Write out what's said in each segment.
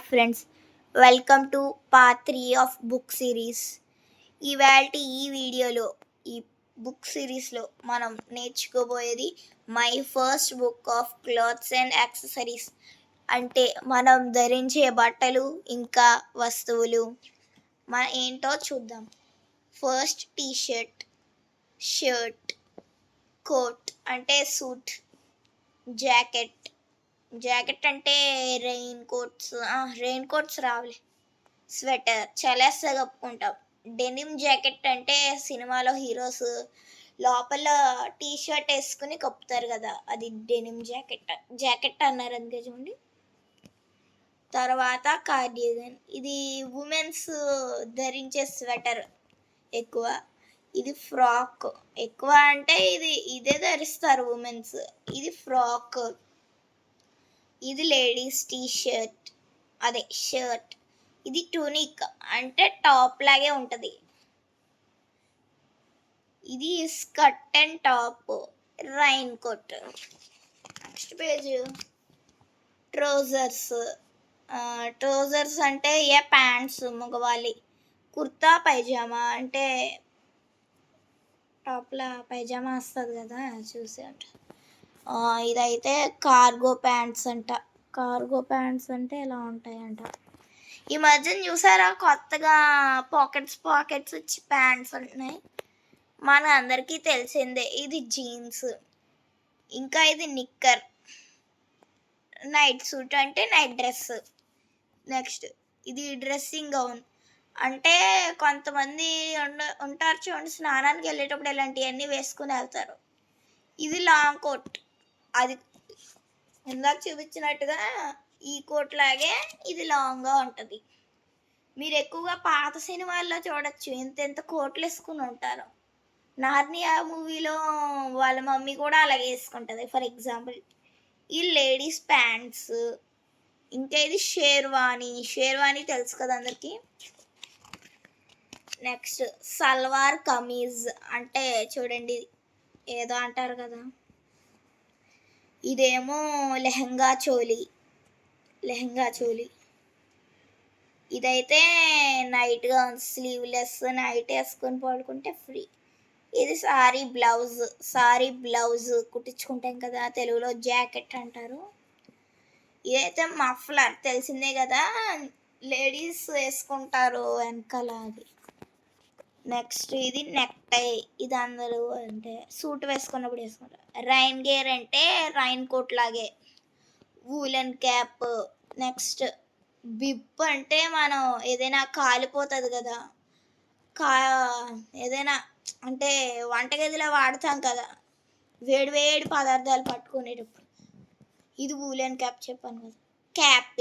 Friends, welcome to part 3 of book series. ఇవాల్టి ఈ వీడియోలో ఈ బుక్ సిరీస్లో మనం నేర్చుకోబోయేది my first book of clothes and accessories, అంటే మనం ధరించే బట్టలు ఇంకా వస్తువులు ఏంటో చూద్దాం. ఫస్ట్ టీషర్ట్, షర్ట్, కోట్ అంటే సూట్, జాకెట్ అంటే రెయిన్ కోట్స్ రావులే, స్వెటర్ చలేస్తా కప్పుకుంటాం. డెనిమ్ జాకెట్ అంటే సినిమాలో హీరోస్ లోపల టీ షర్ట్ వేసుకుని కప్పుతారు కదా, అది డెనిమ్ జాకెట్ అన్నారు అందుకే చూడండి. తర్వాత కార్డిగన్, ఇది ఉమెన్స్ ధరించే స్వెటర్ ఎక్కువ. ఇది ఫ్రాక్, ఎక్కువ అంటే ఇదే ధరిస్తారు ఉమెన్స్. ఇది ఫ్రాక్. ఇది లేడీస్ టీ షర్ట్, అదే షర్ట్. ఇది టూనిక్ అంటే టాప్ లాగే ఉంటుంది. ఇది skirt and top, rain coat. Next page trousers అంటే ప్యాంట్స్ మగవాలి. కుర్తా పైజామా అంటే టాప్లా పైజామా వస్తుంది కదా, చూసే ఉంటా. ఇదైతే కార్గో ప్యాంట్స్ అంట. కార్గో ప్యాంట్స్ అంటే ఎలా ఉంటాయంట. ఈ మధ్యన చూసారా కొత్తగా పాకెట్స్ వచ్చి ప్యాంట్స్ ఉంటున్నాయి. మన అందరికీ తెలిసిందే. ఇది జీన్స్. ఇంకా ఇది నిక్కర్. నైట్ సూట్ అంటే నైట్ డ్రెస్. నెక్స్ట్ ఇది డ్రెస్సింగ్ గౌన్, అంటే కొంతమంది ఉంటారు చూడండి, స్నానానికి వెళ్ళేటప్పుడు ఇలాంటివన్నీ వేసుకుని వెళ్తారు. ఇది లాంగ్ కోట్, అది ఇందాక చూపించినట్టుగా ఈ కోట్ లాగే ఇది లాంగ్గా ఉంటుంది. మీరు ఎక్కువగా పాత సినిమాల్లో చూడొచ్చు ఎంత కోట్లు వేసుకుని ఉంటారు. నార్నియా మూవీలో వాళ్ళ మమ్మీ కూడా అలాగే వేసుకుంటుంది ఫర్ ఎగ్జాంపుల్. ఈ లేడీస్ ప్యాంట్స్. ఇంకా ఇది షేర్వాణి తెలుసు కదా అందరికీ. నెక్స్ట్ సల్వార్ కమీజ్, అంటే చూడండి ఏదో అంటారు కదా, ఇదేమో లెహంగా చోలీ. ఇదైతే నైట్గా స్లీవ్లెస్, నైట్ వేసుకొని పడుకుంటే ఫ్రీ. ఇది సారీ బ్లౌజ్ కుట్టించుకుంటాం కదా, తెలుగులో జాకెట్ అంటారు. ఇదైతే మఫ్లర్, తెలిసిందే కదా, లేడీస్ వేసుకుంటారు వెనకాల అది. నెక్స్ట్ ఇది నెక్ టై, ఇది అందరూ అంటే సూట్ వేసుకున్నప్పుడు వేసుకుంటారు. రైన్ గేర్ అంటే రైన్ కోట్ లాగే, వూలెన్ క్యాప్. నెక్స్ట్ బిప్ అంటే మనం ఏదైనా కాలిపోతుంది కదా, ఏదైనా అంటే వంటగదిలో వాడతాం కదా వేడి పదార్థాలు పట్టుకునేటప్పుడు, ఇది వూలెన్ క్యాప్ చెప్పాను కదా, క్యాప్.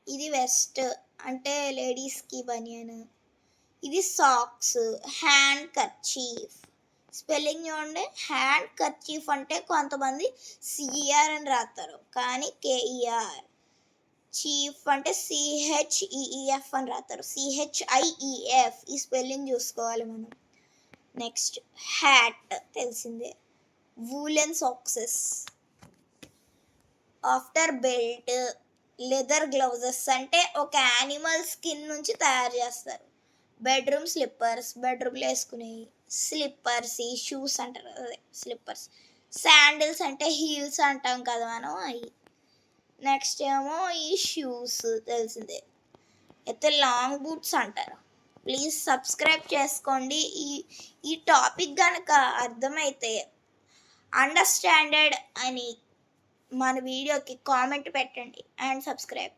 ఇది వెస్ట్ అంటే లేడీస్కి బనియన్. ఇది సాక్స్. హ్యాండ్ కర్చీఫ్, స్పెల్లింగ్ చూడండి. హ్యాండ్ కర్చీఫ్ అంటే కొంతమంది సిఈఆర్ అని రాస్తారు, కానీ కేఈఆర్. చీఫ్ అంటే సిహెచ్ఈఎఫ్ అని రాస్తారు, సిహెచ్ఐఈఎఫ్. ఈ స్పెల్లింగ్ చూసుకోవాలి మనం. నెక్స్ట్ హ్యాట్, తెలిసిందే. Woollen socks. After belt, leather gloves అంటే ఒక యానిమల్ స్కిన్ నుంచి తయారు చేస్తారు. బెడ్రూమ్ స్లిప్పర్స్, బెడ్రూమ్లో వేసుకునేవి. స్లిప్పర్స్, ఈ షూస్ అంటారు, అదే స్లిప్పర్స్. శాండిల్స్ అంటే హీల్స్ అంటాం కదా మనం, అవి. నెక్స్ట్ ఏమో ఈ షూస్, తెలిసిందే. అయితే లాంగ్ బూట్స్ అంటారు. ప్లీజ్ సబ్స్క్రైబ్ చేసుకోండి. ఈ టాపిక్ కనుక అర్థమైతే అండర్స్టాండెడ్ అని మన వీడియోకి కామెంట్ పెట్టండి అండ్ సబ్స్క్రైబ్.